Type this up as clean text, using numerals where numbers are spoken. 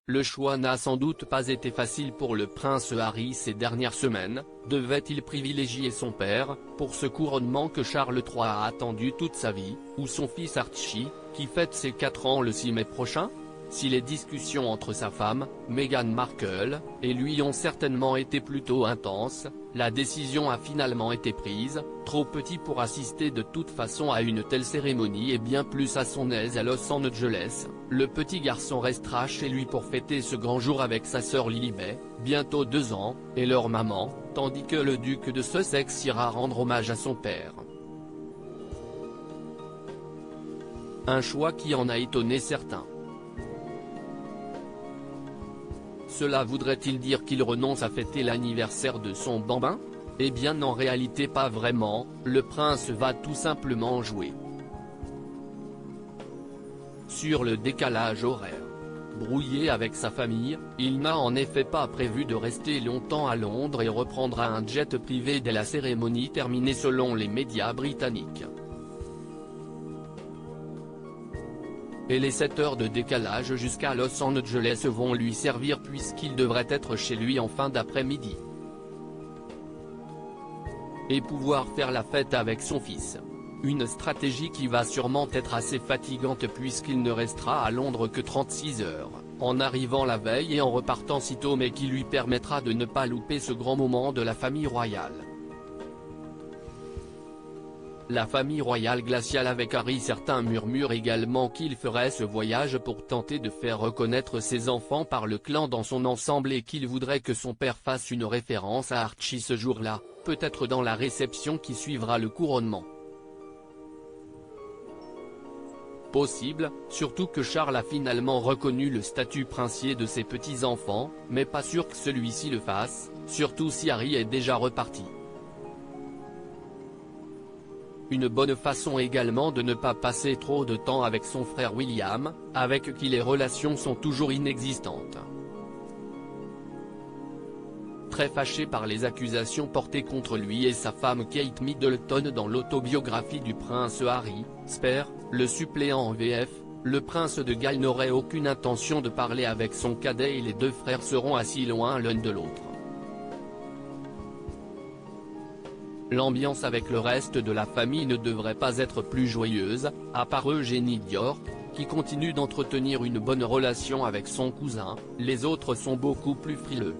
Le choix n'a sans doute pas été facile pour le prince Harry ces dernières semaines. Devait-il privilégier son père, pour ce couronnement que Charles III a attendu toute sa vie, ou son fils Archie, qui fête ses 4 ans le 6 mai prochain? Si les discussions entre sa femme, Meghan Markle, et lui ont certainement été plutôt intenses, la décision a finalement été prise. Trop petit pour assister de toute façon à une telle cérémonie et bien plus à son aise à Los Angeles, le petit garçon restera chez lui pour fêter ce grand jour avec sa sœur Lilibet, bientôt 2 ans, et leur maman, tandis que le duc de Sussex ira rendre hommage à son père. Un choix qui en a étonné certains. Cela voudrait-il dire qu'il renonce à fêter l'anniversaire de son bambin? Eh bien en réalité pas vraiment, le prince va tout simplement jouer sur le décalage horaire. Brouillé avec sa famille, il n'a en effet pas prévu de rester longtemps à Londres et reprendra un jet privé dès la cérémonie terminée selon les médias britanniques. Et les 7 heures de décalage jusqu'à Los Angeles vont lui servir puisqu'il devrait être chez lui en fin d'après-midi. Et pouvoir faire la fête avec son fils. Une stratégie qui va sûrement être assez fatigante puisqu'il ne restera à Londres que 36 heures, en arrivant la veille et en repartant sitôt, mais qui lui permettra de ne pas louper ce grand moment de la famille royale. La famille royale glaciale avec Harry. Certains murmurent également qu'il ferait ce voyage pour tenter de faire reconnaître ses enfants par le clan dans son ensemble et qu'il voudrait que son père fasse une référence à Archie ce jour-là, peut-être dans la réception qui suivra le couronnement. Possible, surtout que Charles a finalement reconnu le statut princier de ses petits-enfants, mais pas sûr que celui-ci le fasse, surtout si Harry est déjà reparti. Une bonne façon également de ne pas passer trop de temps avec son frère William, avec qui les relations sont toujours inexistantes. Très fâché par les accusations portées contre lui et sa femme Kate Middleton dans l'autobiographie du prince Harry, Spare, le suppléant en VF, le prince de Galles n'aurait aucune intention de parler avec son cadet et les 2 frères seront assis loin l'un de l'autre. L'ambiance avec le reste de la famille ne devrait pas être plus joyeuse, à part Eugénie d'York, qui continue d'entretenir une bonne relation avec son cousin. Les autres sont beaucoup plus frileux.